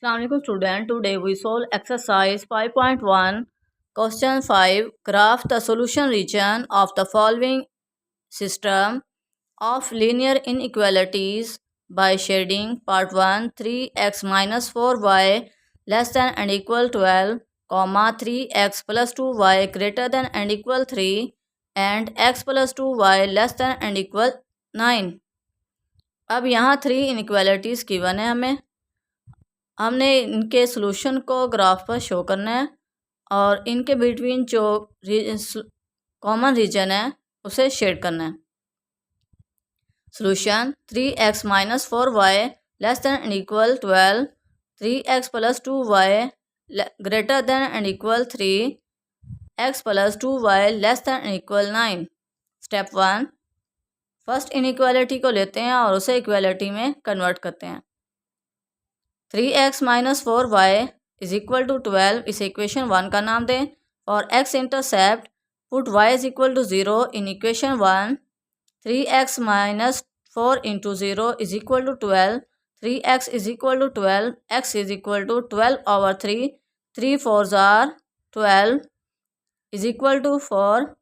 Assalamualaikum student. Today we solve exercise 5.1 question 5. Graph the solution region of the following system of linear inequalities by shading. Part 1 3x minus 4y less than and equal 12, 3x plus 2y greater than and equal 3 and x plus 2y less than and equal 9. अब यहाँ 3 inequalities given है हमने इनके solution को graph पर show करना है और इनके बिटवीन जो कॉमन रीजन है उसे शेड करना है। Solution 3x minus 4y less than and equal 12, 3x plus 2y greater than and equal 3, x plus 2y less than and equal 9। Step 1, first inequality को लेते हैं और उसे इक्वालिटी में कन्वर्ट करते हैं। 3x minus 4y is equal to 12 इसे equation 1 का नाम दें। और x intercept put y is equal to 0 in equation 1। 3x minus 4 into 0 is equal to 12, 3x is equal to 12, x is equal to 12 over 3, 3 4s are 12 is equal to 4,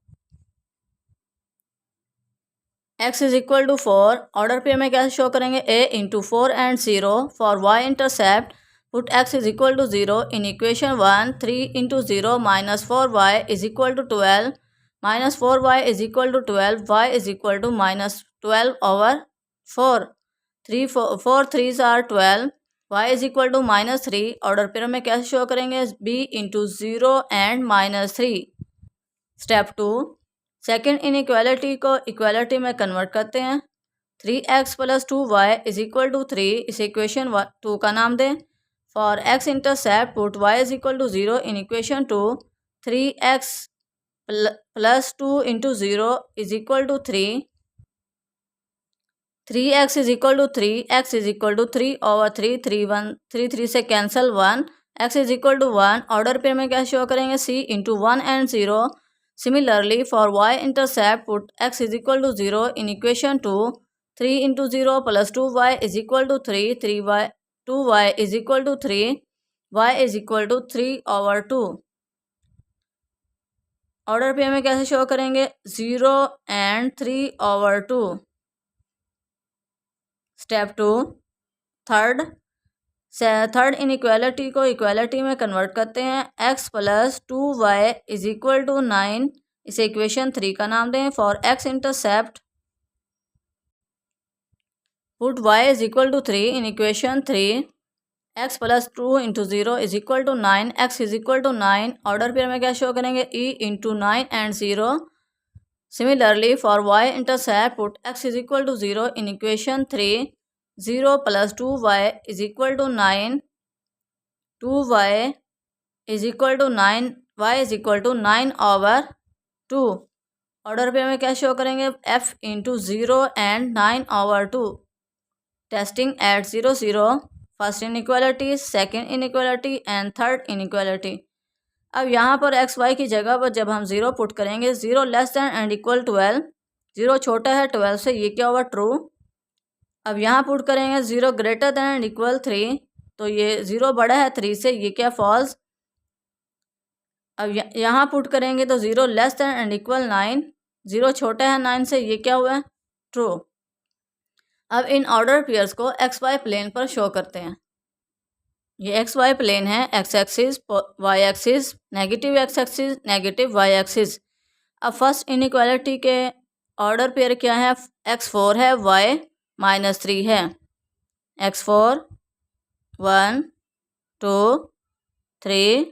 x is equal to 4। Order पे हमें कैसे show करेंगे, a into 4 and 0 for y intercept put x is equal to 0 in equation 1। 3 into 0 minus 4y is equal to 12, minus 4y is equal to 12, y is equal to minus 12 over 4, 4 3s are 12, y is equal to minus 3। Order पे हमें कैसे show करेंगे, b into 0 and minus 3। Step 2, second inequality को equality में convert करते हैं। 3x plus 2y is equal to 3 इस equation 2 का नाम दें। For x intercept put y is equal to 0 in equation 2। 3x plus 2 into 0 is equal to 3, 3x is equal to 3, x is equal to 3 over 3, 3 से cancel 1, x is equal to 1। Order पे हमें क्या show करेंगे, c into 1 and 0। Similarly, for y intercept, put x is equal to 0 in equation 2. 3 into 0 plus 2y is equal to 3. 2y is equal to 3. y is equal to 3 over 2. Order पे हमें कैसे show करेंगे, 0 and 3 over 2। Step 2, third inequality को equality में convert करते हैं। x plus 2y is equal to 9 इसे equation 3 का नाम दें। For x intercept put y is equal to 3 in equation 3। x plus 2 into 0 is equal to 9, x is equal to 9। Order पे हमें क्या शो करेंगे, e into 9 and 0। Similarly for y intercept put x is equal to 0 in equation 3। 0 plus 2y is equal to 9, 2y is equal to 9, y is equal to 9 over 2। Order पे हमें क्या show करेंगे, f into 0 and 9 over 2। Testing at 0 0, first inequality, second inequality and third inequality. अब यहाँ पर x Y की जगह पर जब हम 0 पुट करेंगे, 0 लेस दैन एंड इक्वल 12, 0 छोटा है 12 से, ये क्या होगा, ट्रू। अब यहाँ पुट करेंगे 0 ग्रेटर दैन एंड इक्वल 3, तो ये 0 बड़ा है 3 से, ये क्या, फॉल्स। अब यहाँ पुट करेंगे तो 0 लेस दैन एंड इक्वल 9, 0 छोटा है 9 से, ये क्या हुआ, ट्रू। अब इन ऑर्डर पेयर्स को एक्स वाई प्लेन पर शो करते हैं। ये एक्स वाई प्लेन है, X axis, Y axis, negative X axis, negative Y axis. अब फर्स्ट इनइक्वालिटी के ऑर्डर पेयर क्या है, x4 है, y माइनस 3 है। x4 1 2 3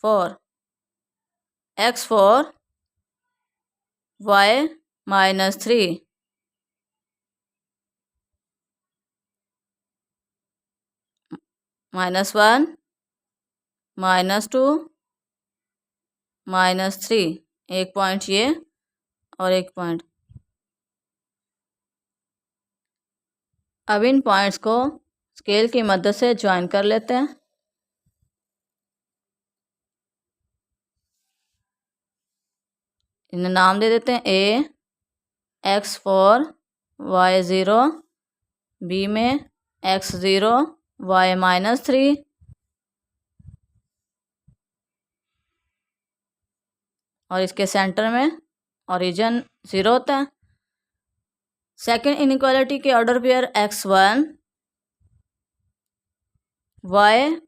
4, x4 y माइनस 3, -1 -2 -3, एक पॉइंट ये और एक पॉइंट। अब इन पॉइंट्स को स्केल की मदद से ज्वाइन कर लेते हैं। इन्हें नाम दे देते हैं, a x4 y0, b में x0 y -3 और इसके सेंटर में ओरिजिन 0 होता है। सेकंड इनइक्वालिटी के ऑर्डर पेयर x1 y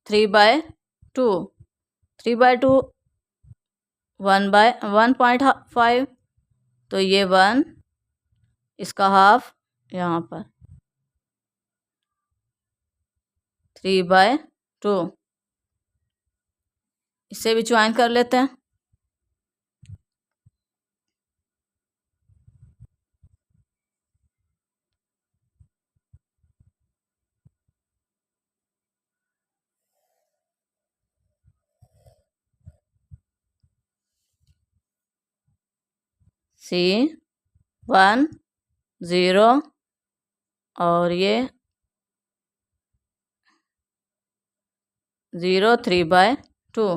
3/2 3/2 1/1.5 तो ये 1 इसका हाफ यहाँ पर 3/2 इसे भी ज्वाइन कर लेते हैं। C1 0 और ये 0 3/2।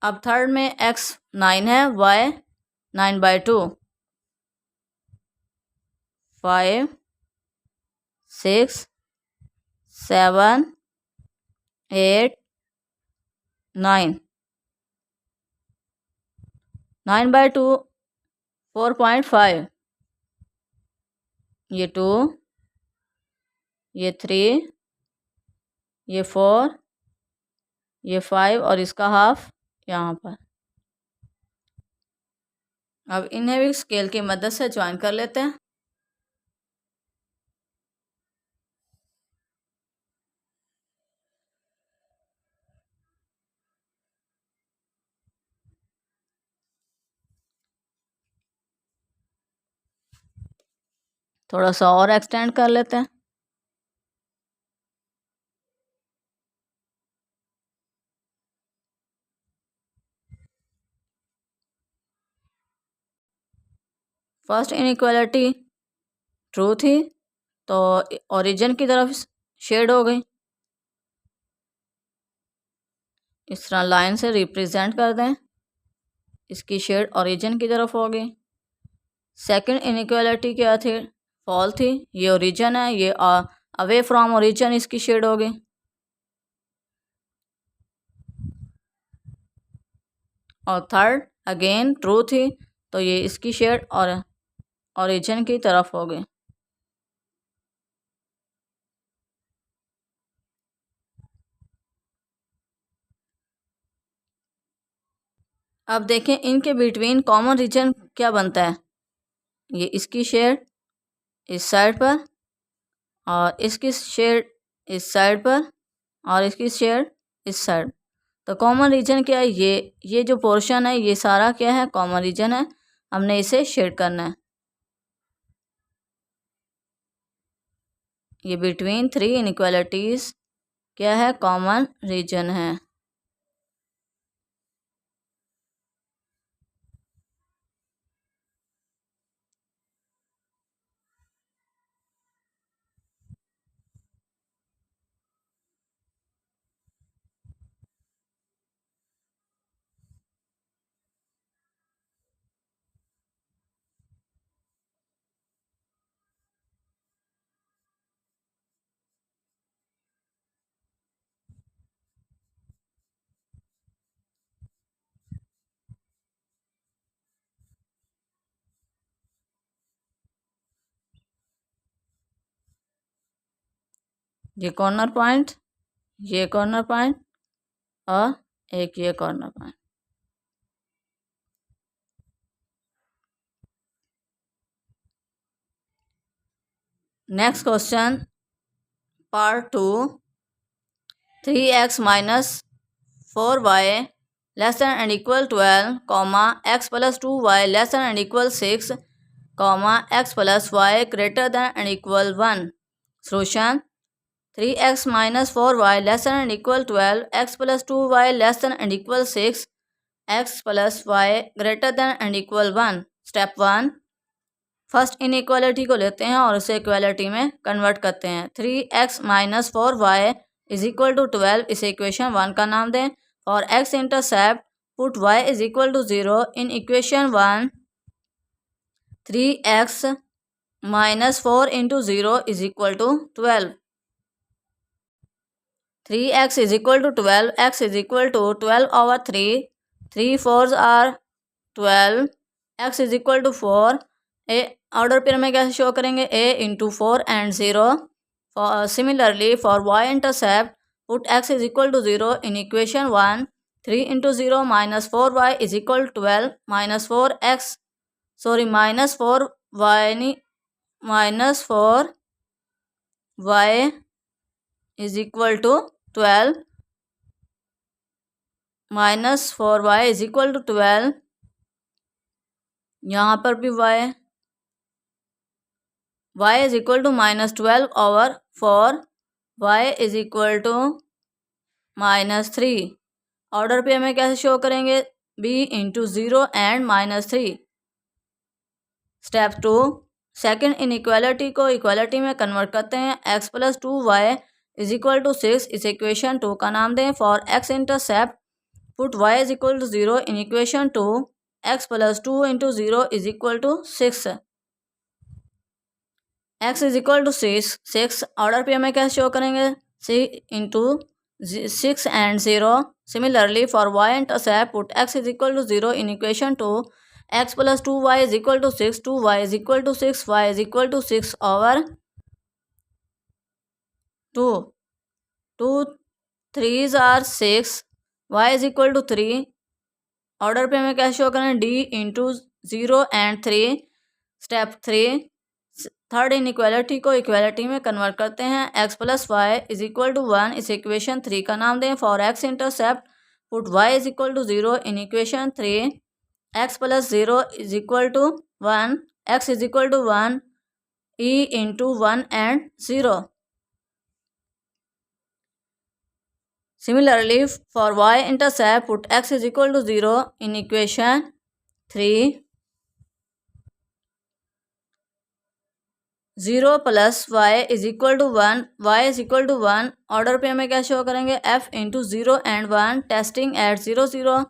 अब थर्ड में x 9 है y 9/2 5 6 7 8 9 9/2 4.5 ये 2 ये 3 ये 4 ये 5 और इसका हाफ यहाँ पर। अब इन्हें भी स्केल की मदद से ज्वाइन कर लेते हैं। थोड़ा सा और एक्सटेंड कर लेते हैं। फर्स्ट इनइक्वालिटी ट्रू थी तो ओरिजिन की तरफ शेड हो गई, इस तरह लाइन से रिप्रेजेंट कर दें, इसकी शेड ओरिजिन की तरफ हो गई। सेकंड इनइक्वालिटी क्या थी? फॉल थी, ये ओरिजिन है, ये अवे फ्रॉम ओरिजिन इसकी शेड हो गई। और थर्ड अगेन ट्रू थी तो ये इसकी शेड और ओरिजिन की तरफ हो गई। अब देखें इनके बिटवीन कॉमन रीजन क्या बनता है। ये इसकी शेड इस साइड पर और इसकी शेड इस साइड पर और इसकी शेड इस साइड। तो कॉमन रीजन क्या है? ये जो पोर्शन है ये सारा क्या है? कॉमन रीजन है। हमने इसे शेड करना है। ये बिटवीन थ्री इनइक्वालिटीज क्या है? कॉमन रीजन है। ये कॉर्नर पॉइंट, ये कॉर्नर पॉइंट और एक ये corner point. Next question part 2 3x - 4y less than and equal 12, x plus 2y less than and equal 6, x plus y greater than and equal 1. Solution 3x - 4y less than and equal 12, x plus 2y less than and equal 6, x plus y greater than and equal 1. Step 1, first inequality को लेते हैं और उसे equality में convert करते हैं। 3x - 4y is equal to 12, इसे equation 1 का नाम दें। For x intercept put y is equal to 0 in equation 1। 3x -4 into 0 is equal to 12. 3x is equal to 12. X is equal to 12 over 3. 3 4s are 12. X is equal to 4. A order pair में कैसे show करेंगे? a into 4 and 0. Similarly for y intercept, put x is equal to 0 in equation 1. 3 into 0 minus 4y is equal to 12 minus 4x. Sorry, minus 4y is equal to 12 minus 4y is equal to 12. यहाँ पर भी y is equal to minus 12 over 4. y is equal to minus 3. Order पे हमें कैसे show करेंगे? b into 0 and minus 3. Step 2, second inequality को equality में convert करते हैं. x plus 2y is equal to 6 इस इक्वेशन 2 का नाम दें. For x intercept, put y is equal to 0 in equation 2. x plus 2 into 0 is equal to 6. x is equal to 6. Order पे हमें कैसे शो करेंगे? 6 into 6 and 0. Similarly for y intercept, put x is equal to 0 in equation 2. x plus 2y is equal to 6. 2y is equal to 6. y is equal to 6 over 2. 2 3s are 6. y is equal to 3. Order पे हमें कैसे show करें? d into 0 and 3. Step 3, third inequality को equality में convert करते हैं. x plus Y is equal to 1 इस equation 3 का नाम दें. For x intercept, put y is equal to 0 in equation 3. x plus 0 is equal to 1. x is equal to 1 e into 1 and 0. Similarly for y intercept, put x is equal to 0 in equation 3. 0 plus y is equal to 1. y is equal to 1. Order पे हमें क्या show करेंगे? f into 0 and 1. Testing at 0 0.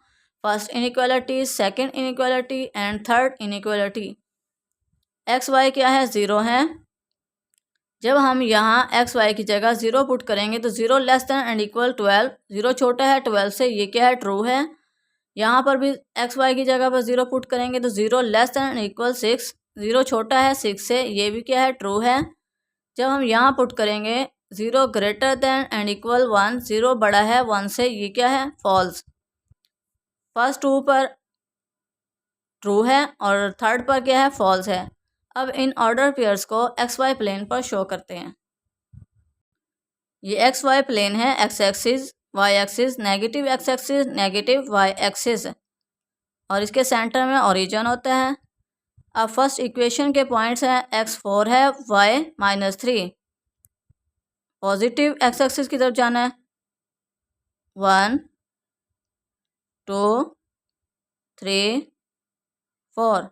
First inequality, second inequality and third inequality. X Y क्या है? 0 है. जब हम यहाँ एक्स वाई की जगह 0 पुट करेंगे तो 0 लेस देन एंड इक्वल 12. 0 छोटा है 12 से, ये क्या है? ट्रू है. यहाँ पर भी एक्स वाई की जगह पर 0 पुट करेंगे तो 0 लेस देन एंड इक्वल 6. 0 छोटा है 6 से, ये भी क्या है? ट्रू है. जब हम यहाँ पुट करेंगे 0 ग्रेटर देन एंड इक्वल 1. 0 बड़ा है 1 से, ये क्या है? फॉल्स. फर्स्ट 2 पर ट्रू है और थर्ड पर क्या है? फॉल्स है. अब इन ऑर्डर पेयर्स को एक्स वाई प्लेन पर शो करते हैं. ये एक्स वाई प्लेन है. X axis, Y axis, negative X axis, negative Y axis, और इसके सेंटर में ओरिजिन होता है. अब फर्स्ट इक्वेशन के पॉइंट्स हैं. x4 है, y -3. पॉजिटिव एक्स एक्सिस की तरफ जाना है. 1 2 3 4.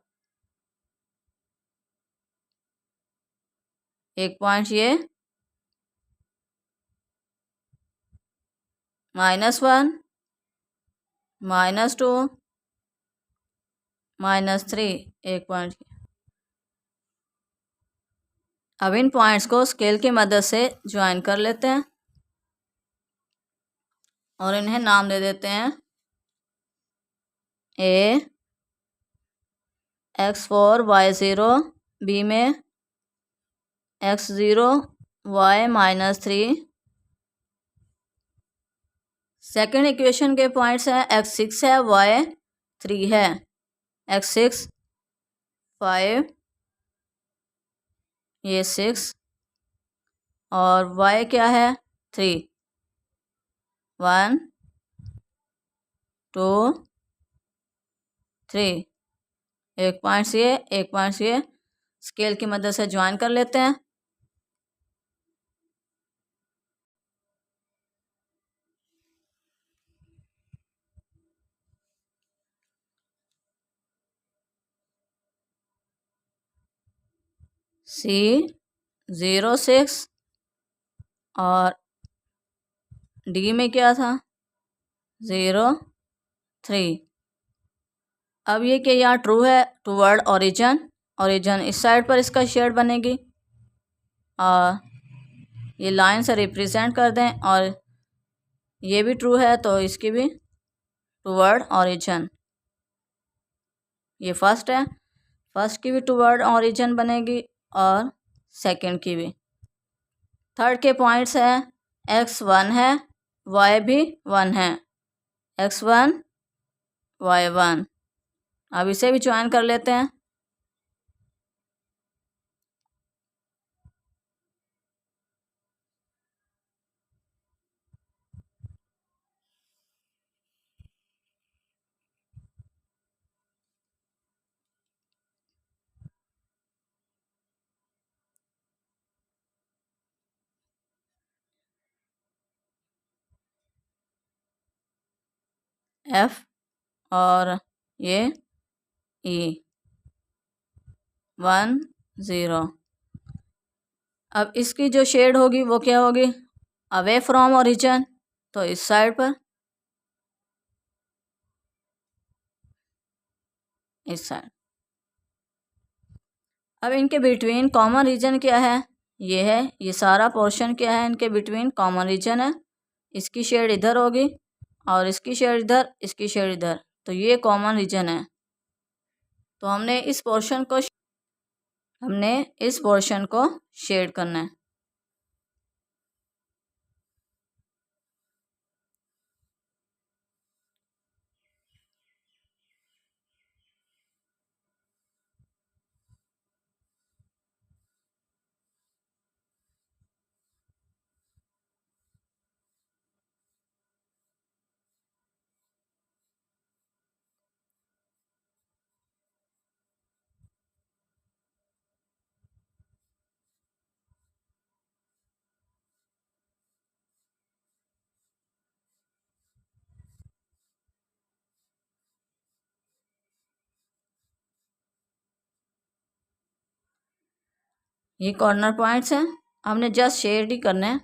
एक पॉइंट ये -1 -2 -3. एक पॉइंट. अब इन पॉइंट्स को स्केल की मदद से ज्वाइन कर लेते हैं और इन्हें नाम दे देते हैं. A x4 y0, B में x0 y -3. सेकेंड इक्वेशन के पॉइंट्स हैं. x6 है, y3 है. x6 5, ये 6, और y क्या है? 3. 1 2 3. एक पॉइंट्स ये, एक पॉइंट्स ये. स्केल की मदद से ज्वाइन कर लेते हैं. C06 और D में क्या था? 0 3. अब ये कि यहाँ ट्रू है टूवर्ड ओरिजिन. ओरिजिन इस साइड पर इसका शेड बनेगी और ये लाइन से रिप्रेजेंट कर दें, और ये भी ट्रू है तो इसकी भी टूवर्ड ओरिजिन। ये फर्स्ट है, फर्स्ट की भी टूवर्ड ओरिजिन बनेगी और सेकंड की भी। थर्ड के पॉइंट्स हैं x1 है, y भी 1 है, x1 y1। अब इसे भी ज्वाइन कर लेते हैं। F और ये E 1 0। अब इसकी जो शेड होगी वो क्या होगी, अवे फ्रॉम ओरिजिन, तो इस साइड पर, इस साइड। अब इनके बिटवीन कॉमन रीजन क्या है, ये है, ये सारा पोर्शन क्या है, इनके बिटवीन कॉमन रीजन है। इसकी शेड इधर होगी और इसकी शेड इधर, इसकी शेड इधर, तो ये कॉमन रीजन है। तो हमने इस पोर्शन को शेड करना है। ये कॉर्नर पॉइंट्स हैं, हमने जस्ट शेड ही करना है।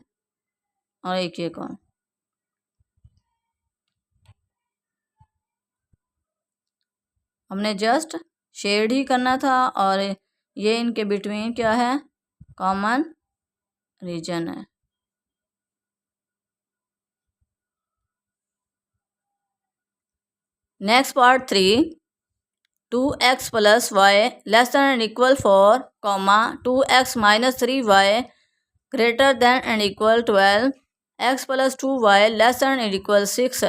और एक ये कॉर्नर, हमने जस्ट शेड ही करना था, और ये इनके बिटवीन क्या है, कॉमन रीजन है। Next part 3, 2x plus Y less than and equal 4, 2x minus 3y greater than and equal 12, x plus 2y less than and equal 6।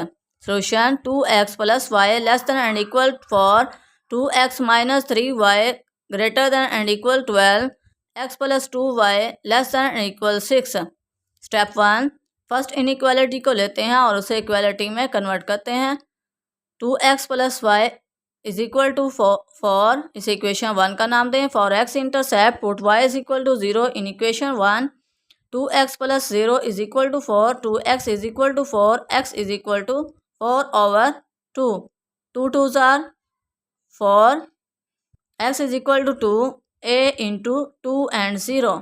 Solution 2x plus Y less than and equal 4, 2x minus 3y greater than and equal 12, x plus 2y less than and equal 6। Step 1, first inequality को लेते हैं और उसे equality में convert करते हैं। 2x plus Y is equal to 4, इसे equation 1 का नाम दें। For x intercept put y is equal to 0 in equation 1। 2x plus 0 is equal to 4, 2x is equal to 4, x is equal to 4 over 2, 2 2s are 4, x is equal to 2, a into 2 and 0.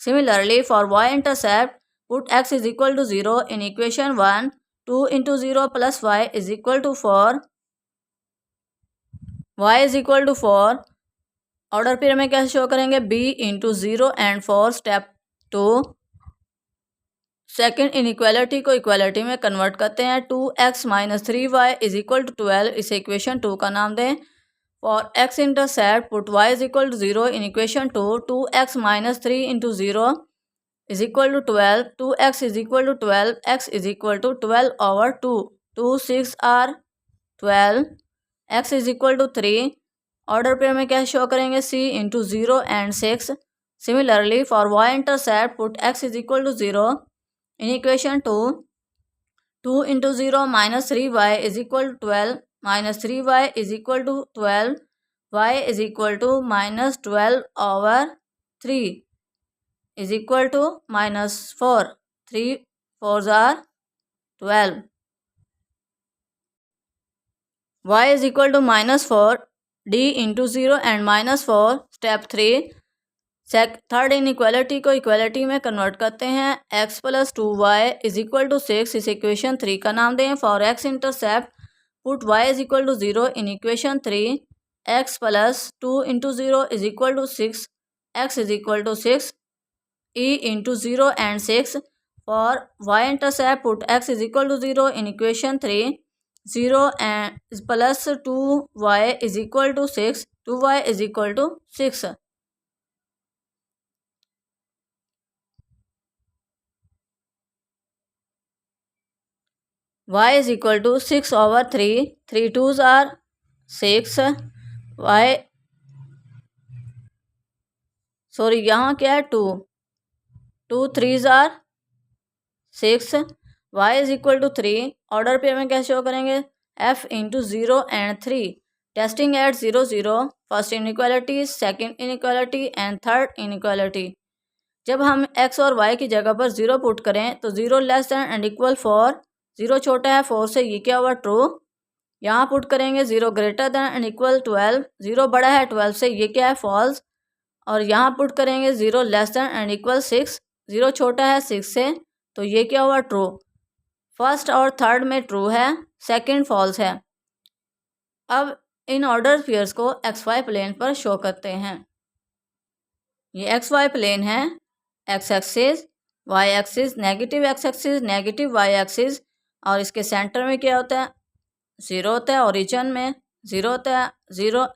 Similarly, for y intercept, put x is equal to 0 in equation 1, 2 into 0 plus y is equal to 4, y is equal to 4. Order pair में कैसे show करेंगे, b into 0 and 4। Step 2, second inequality को equality में convert करते हैं। 2x minus 3y is equal to 12, इसे equation 2 का नाम दें। For x intercept put y is equal to 0 in equation 2, 2x minus 3 into 0 is equal to 12, 2x is equal to 12, x is equal to 12 over 2, 2 6 are 12, x is equal to 3। Order pair में क्या show करेंगे, c into 0 and 6। Similarly for y intercept put x is equal to 0 in equation 2, 2 into 0 minus 3y is equal to 12, minus 3y is equal to 12, y is equal to minus 12 over 3 is equal to minus 4, 3 4s are 12, y is equal to minus 4, d into 0 and minus 4। Step 3, third inequality को equality में convert करते हैं। x plus 2y is equal to 6, इस equation 3 का नाम दें। For x intercept put y is equal to 0 in equation 3, x plus 2 into 0 is equal to 6, x is equal to 6, e into 0 and 6 for y intercept put x is equal to 0 in equation 3, 0 and plus 2y is equal to 6, 2y is equal to 6. y is equal to 6 over 3, 3 2s are 6, y sorry यहाँ क्या है 2, 2 3s are 6, y is equal to 3. Order पे हमें कैसे show करेंगे, f into 0 and 3, testing at 0 0, first inequality, second inequality and third inequality. जब हम x और y की जगह पर 0 पुट करें तो 0 लेस दैन एंड इक्वल 4, 0 छोटा है 4 से, ये क्या हुआ ट्रू. यहाँ पुट करेंगे 0 ग्रेटर दैन एंड इक्वल 12, 0 बड़ा है 12 से, ये क्या है फॉल्स. और यहाँ पुट करेंगे 0 लेस दैन एंड इक्वल 6, 0 छोटा है 6 से, तो ये क्या हुआ ट्रू. फर्स्ट और थर्ड में ट्रू है, सेकंड फॉल्स है. अब इन ऑर्डर पेयर्स को एक्स वाई प्लेन पर शो करते हैं. ये एक्स वाई प्लेन है, X axis, Y axis, negative X axis, negative Y axis, और इसके सेंटर में क्या होता है 0 होता है, ओरिजिन में 0 होता है, 0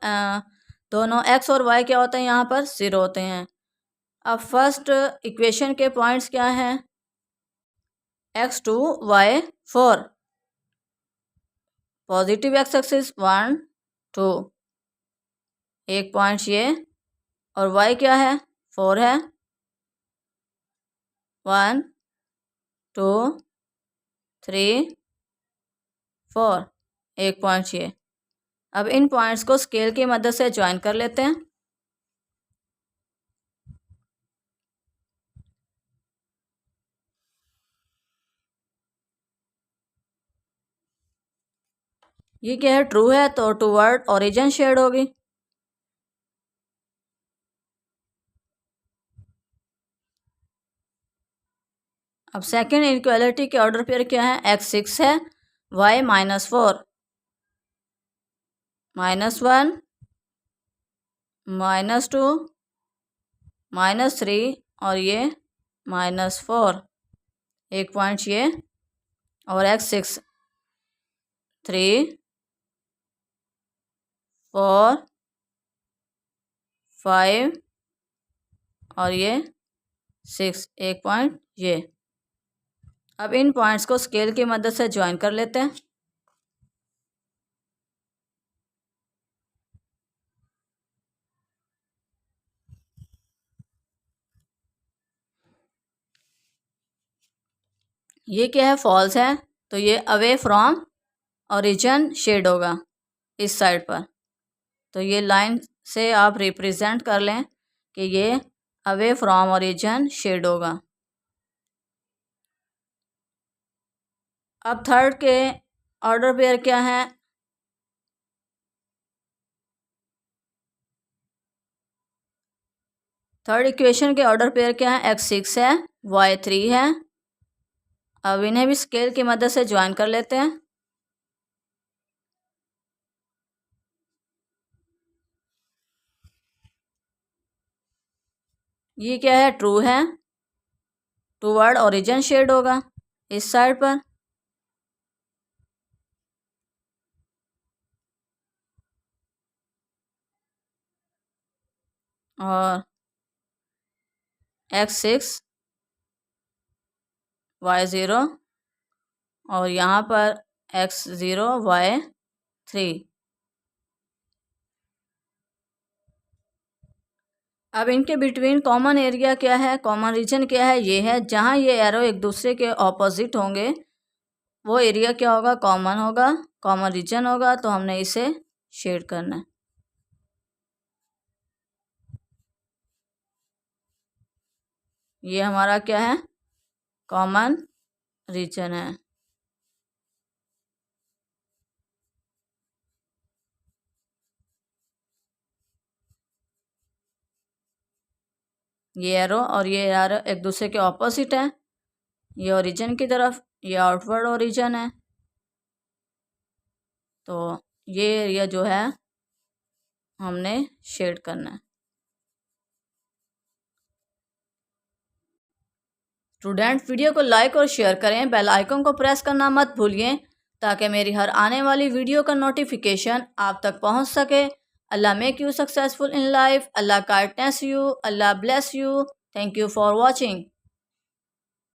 दोनों एक्स और वाई क्या होते हैं यहाँ पर 0 होते हैं. अब फर्स्ट इक्वेशन के पॉइंट्स क्या हैं, x2 y4, positive x axis 1 2, एक पॉइंट ये, और y क्या है 4 है, 1 2 3 4, एक पॉइंट ये. अब इन पॉइंट्स को स्केल की मदद से ज्वाइन कर लेते हैं. ये क्या है ट्रू है, तो टूवर्ड ओरिजिन शेड होगी. अब सेकेंड इनइक्वालिटी के ऑर्डर पेयर क्या है, x 6 है, y -4, -1 -2 -3, और ये -4, एक पॉइंट ये, और x 6 3 4 5, और ये 6, एक पॉइंट ये. अब इन पॉइंट्स को स्केल की मदद से ज्वाइन कर लेते हैं. ये क्या है फॉल्स है, तो ये अवे फ्रॉम ओरिजिन शेड होगा इस साइड पर. तो ये लाइन से आप रिप्रेजेंट कर लें कि ये अवे फ्रॉम ओरिजिन शेड होगा. अब थर्ड के ऑर्डर पेयर क्या है, थर्ड इक्वेशन के ऑर्डर पेयर क्या है, x 6 है, y 3 है. अब इन्हें भी स्केल की मदद से ज्वाइन कर लेते हैं. ये क्या है ट्रू है, टूवर्ड ओरिजिन शेड होगा इस साइड पर. और x 6 y 0, और यहाँ पर x 0 y 3. अब इनके बिटवीन कॉमन एरिया क्या है, कॉमन रीजन क्या है, ये है जहाँ ये एरो एक दूसरे के ऑपोजिट होंगे वो एरिया क्या होगा, कॉमन होगा, कॉमन रीजन होगा. तो हमने इसे शेड करना है. ये हमारा क्या है कॉमन रीजन है. ये एरो और ये एरो एक दूसरे के ऑपोजिट है, ये ओरिजिन की तरफ, ये आउटवर्ड ओरिजिन है. तो ये एरिया जो है हमने शेड करना है। स्टूडेंट वीडियो को लाइक और शेयर करें, बेल आइकन को प्रेस करना मत भूलिए ताकि मेरी हर आने वाली वीडियो का नोटिफिकेशन आप तक पहुंच सके। Allah make you successful in life, Allah kindness you, Allah bless you. Thank you for watching.